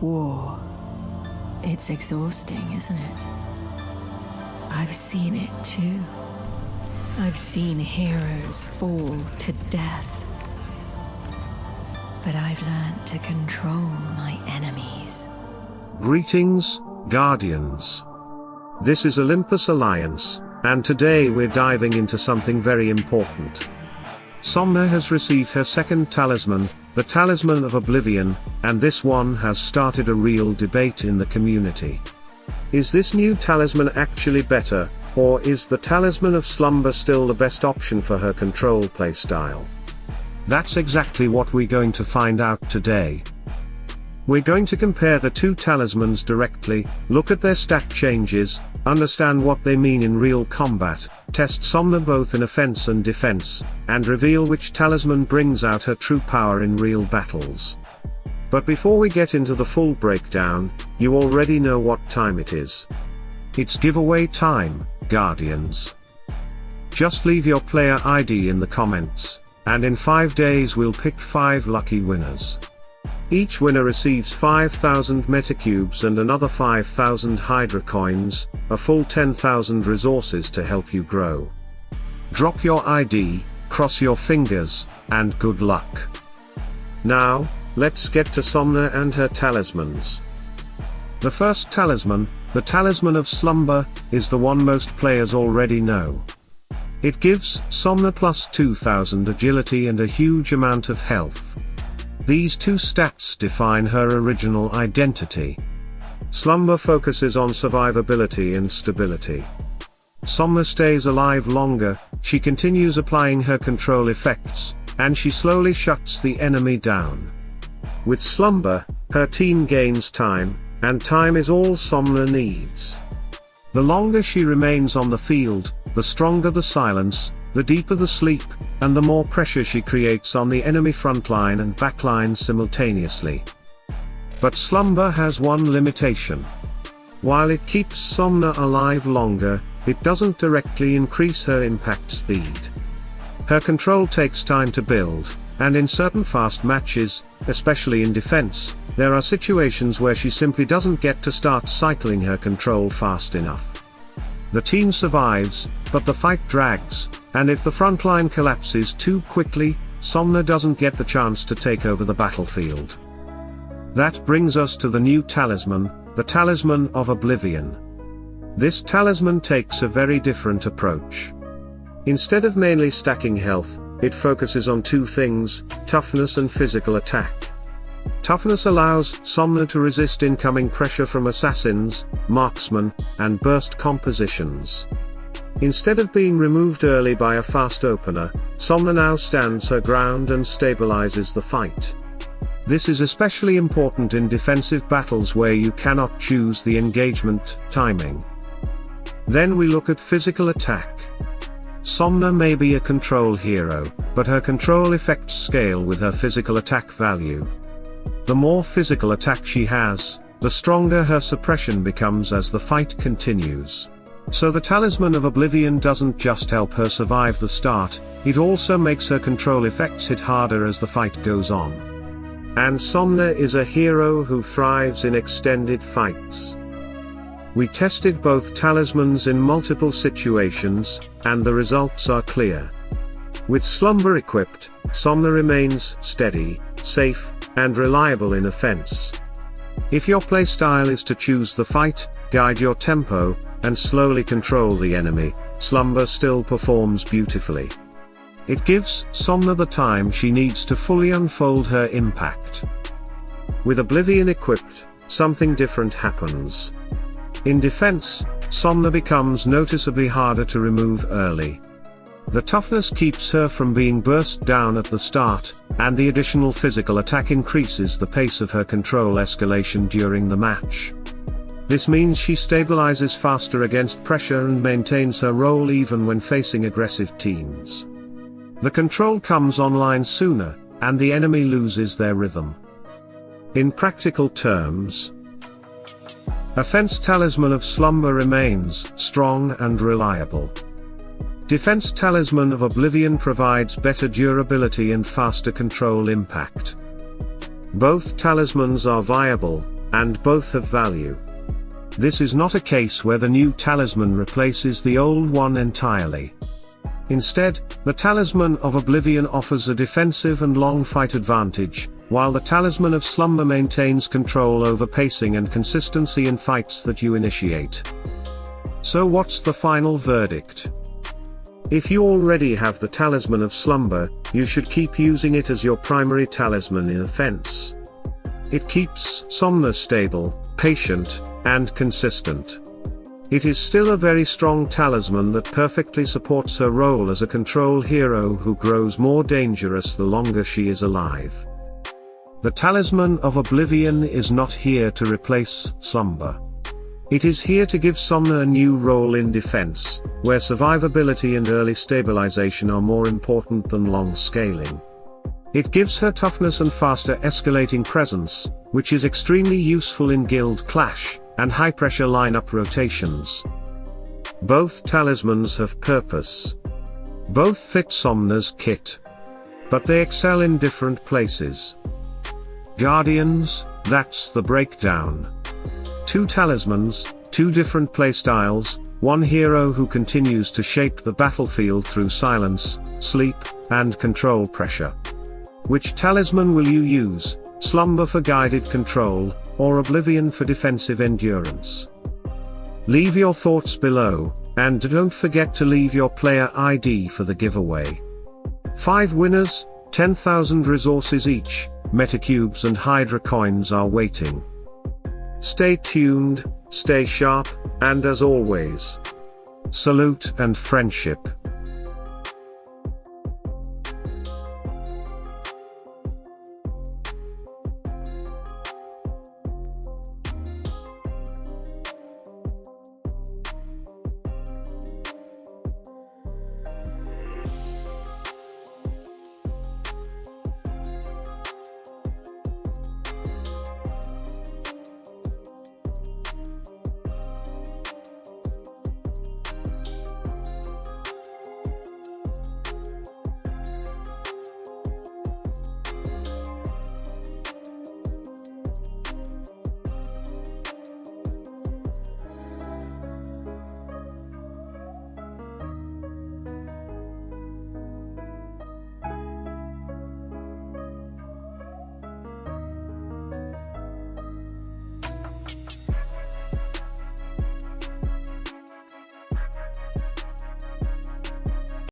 War. It's exhausting, isn't it? I've seen it too. I've seen heroes fall to death. But I've learned to control my enemies. Greetings, Guardians. This is Olympus Alliance, and today we're diving into something very important. Somna has received her second talisman, the Talisman of Oblivion, and this one has started a real debate in the community. Is this new talisman actually better, or is the Talisman of Slumber still the best option for her control playstyle? That's exactly what we're going to find out today. We're going to compare the two talismans directly, look at their stat changes, understand what they mean in real combat, test Somna both in offense and defense, and reveal which talisman brings out her true power in real battles. But before we get into the full breakdown, you already know what time it is. It's giveaway time, Guardians. Just leave your player ID in the comments, and in 5 days we'll pick 5 lucky winners. Each winner receives 5,000 metacubes and another 5,000 Hydra coins, a full 10,000 resources to help you grow. Drop your ID, cross your fingers, and good luck. Now, let's get to Somna and her talismans. The first talisman, the Talisman of Slumber, is the one most players already know. It gives Somna plus 2,000 agility and a huge amount of health. These two stats define her original identity. Slumber focuses on survivability and stability. Somna stays alive longer, she continues applying her control effects, and she slowly shuts the enemy down. With Slumber, her team gains time, and time is all Somna needs. The longer she remains on the field, the stronger the silence, the deeper the sleep, and the more pressure she creates on the enemy frontline and backline simultaneously. But Slumber has one limitation. While it keeps Somna alive longer, it doesn't directly increase her impact speed. Her control takes time to build, and in certain fast matches, especially in defense, there are situations where she simply doesn't get to start cycling her control fast enough. The team survives, but the fight drags, and if the frontline collapses too quickly, Somna doesn't get the chance to take over the battlefield. That brings us to the new talisman, the Talisman of Oblivion. This talisman takes a very different approach. Instead of mainly stacking health, it focuses on two things, toughness and physical attack. Toughness allows Somna to resist incoming pressure from assassins, marksmen, and burst compositions. Instead of being removed early by a fast opener, Somna now stands her ground and stabilizes the fight. This is especially important in defensive battles where you cannot choose the engagement timing. Then we look at physical attack. Somna may be a control hero, but her control effects scale with her physical attack value. The more physical attack she has, the stronger her suppression becomes as the fight continues. So the Talisman of Oblivion doesn't just help her survive the start, it also makes her control effects hit harder as the fight goes on. And Somna is a hero who thrives in extended fights. We tested both talismans in multiple situations, and the results are clear. With Slumber equipped, Somna remains steady, safe, and reliable in offense. If your playstyle is to choose the fight, guide your tempo, and slowly control the enemy, Slumber still performs beautifully. It gives Somna the time she needs to fully unfold her impact. With Oblivion equipped, something different happens. In defense, Somna becomes noticeably harder to remove early. The toughness keeps her from being burst down at the start, and the additional physical attack increases the pace of her control escalation during the match. This means she stabilizes faster against pressure and maintains her role even when facing aggressive teams. The control comes online sooner, and the enemy loses their rhythm. In practical terms, Offense Talisman of Slumber remains strong and reliable. Defense Talisman of Oblivion provides better durability and faster control impact. Both talismans are viable, and both have value. This is not a case where the new talisman replaces the old one entirely. Instead, the Talisman of Oblivion offers a defensive and long fight advantage, while the Talisman of Slumber maintains control over pacing and consistency in fights that you initiate. So what's the final verdict? If you already have the Talisman of Slumber, you should keep using it as your primary talisman in offense. It keeps Somna stable, patient, and consistent. It is still a very strong talisman that perfectly supports her role as a control hero who grows more dangerous the longer she is alive. The Talisman of Oblivion is not here to replace Slumber. It is here to give Somna a new role in defense, where survivability and early stabilization are more important than long scaling. It gives her toughness and faster escalating presence, which is extremely useful in guild clash and high-pressure lineup rotations. Both talismans have purpose. Both fit Somna's kit. But they excel in different places. Guardians, that's the breakdown. 2 talismans, 2 different playstyles, 1 hero who continues to shape the battlefield through silence, sleep, and control pressure. Which talisman will you use? Slumber for guided control, or Oblivion for defensive endurance? Leave your thoughts below, and don't forget to leave your player ID for the giveaway. 5 winners, 10,000 resources each, metacubes and Hydra coins are waiting. Stay tuned, stay sharp, and as always, salute and friendship.